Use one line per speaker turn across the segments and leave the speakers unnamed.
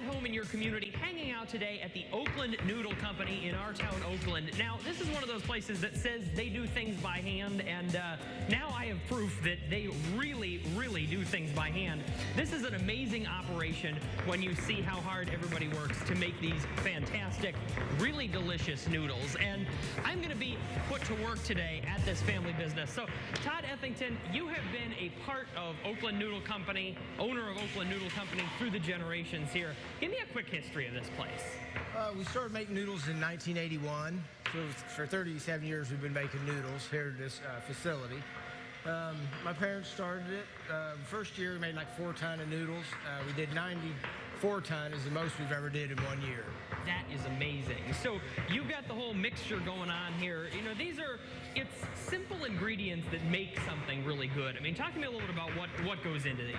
home in your community, hanging out today at the Oakland Noodle Company in our town, Oakland. Now, this is one of those places that says they do things by hand, and now I have proof that they really, really do things by hand. This is an amazing operation when you see how hard everybody works to make these fantastic, really delicious noodles. And I'm going to be put to work today at this family business. So, Todd Ethington, you have been a part of Oakland Noodle Company, owner of Oakland Noodle Company through the generations here. Give me a quick history of this place.
We started making noodles in 1981. So for 37 years, we've been making noodles here at this facility. My parents started it. First year, we made like 4 ton of noodles. We did 94 ton is the most we've ever did in 1 year.
That is amazing. So you've got the whole mixture going on here. You know, it's simple ingredients that make something really good. I mean, talk to me a little bit about what goes into these.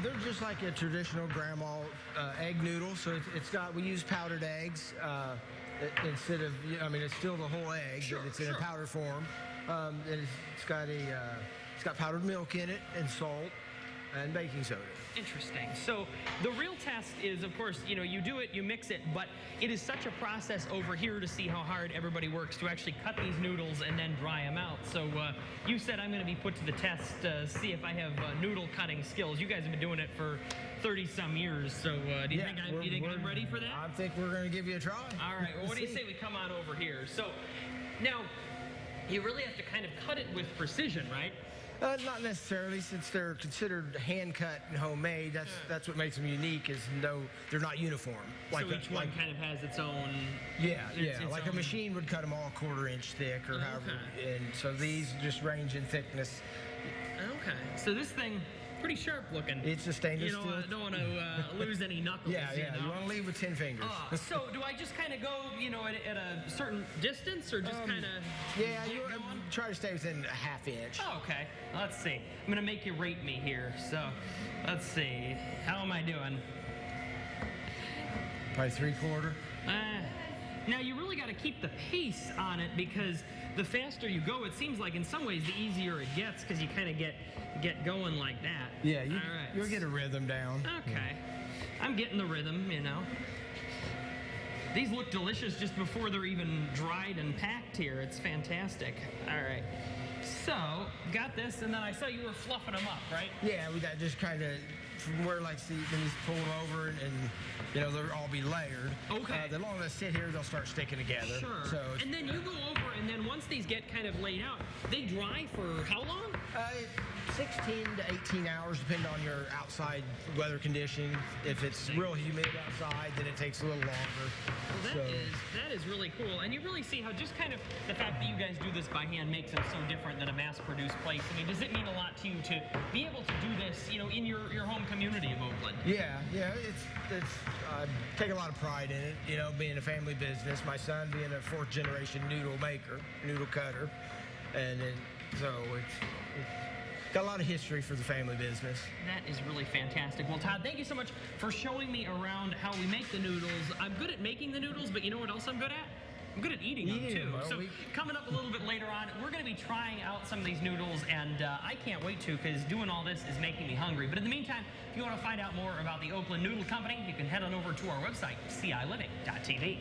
They're just like a traditional grandma egg noodle. So we use powdered eggs instead of, I mean, it's still the whole egg, but it's in a powder form. And it's got powdered milk in it and salt and baking soda.
Interesting. So the real test is, of course, you know, you do it, you mix it, but it is such a process over here to see how hard everybody works to actually cut these noodles and then dry them out. So you said I'm going to be put to the test to see if I have noodle cutting skills. You guys have been doing it for 30-some years, so do you think I'm ready for that?
I think we're going to give you a try.
All right. Well, what do you say we come on over here? So now, you really have to kind of cut it with precision, right?
Not necessarily, since they're considered hand-cut and homemade. That's what makes them unique, is they're not uniform.
Like so each one kind of has its own...
Like a machine would cut them all 1/4 inch thick or however. And so these just range in thickness.
Okay. So this thing... pretty sharp looking.
It's a stainless steel.
I don't want to lose any knuckles.
You want to leave with 10 fingers.
So do I just kind of go, you know, at a certain distance, or just kind of...
Yeah, you try to stay within a 1/2 inch.
Oh, okay. Let's see. I'm going to make you rate me here. So, let's see. How am I doing?
Probably 3/4.
Now, you really got to keep the pace on it, because the faster you go, it seems like in some ways the easier it gets, because you kind of get going like that.
Yeah, you'll get a rhythm down.
Okay. I'm getting the rhythm, you know. These look delicious just before they're even dried and packed here. It's fantastic. All right. So, got this, and then I saw you were fluffing them up, right?
Yeah, we got just kind of from where, like, see, when you pull them over and you know, they'll all be layered.
Okay.
The longer they sit here, they'll start sticking together.
Sure.
So
and then you go over, and then once these get kind of laid out, they dry for how long?
16 to 18 hours, depending on your outside weather conditions. If it's real humid outside, then it takes a little longer.
Well, that is really cool. And you really see how just kind of the fact that you guys do this by hand makes it so different than a mass-produced place. I mean, does it mean a lot to you to be able to do this, you know, in your home community of Oakland?
Yeah, I take a lot of pride in it, you know, being a family business. My son being a 4th generation noodle maker, noodle cutter. And then, so it's got a lot of history for the family business.
That is really fantastic. Well, Todd, thank you so much for showing me around how we make the noodles. I'm good at making the noodles, but you know what else I'm good at? I'm good at eating them, too.
Well,
so coming up a little bit later on, we're going to be trying out some of these noodles, and I can't wait to, because doing all this is making me hungry. But in the meantime, if you want to find out more about the Oakland Noodle Company, you can head on over to our website, CILiving.tv.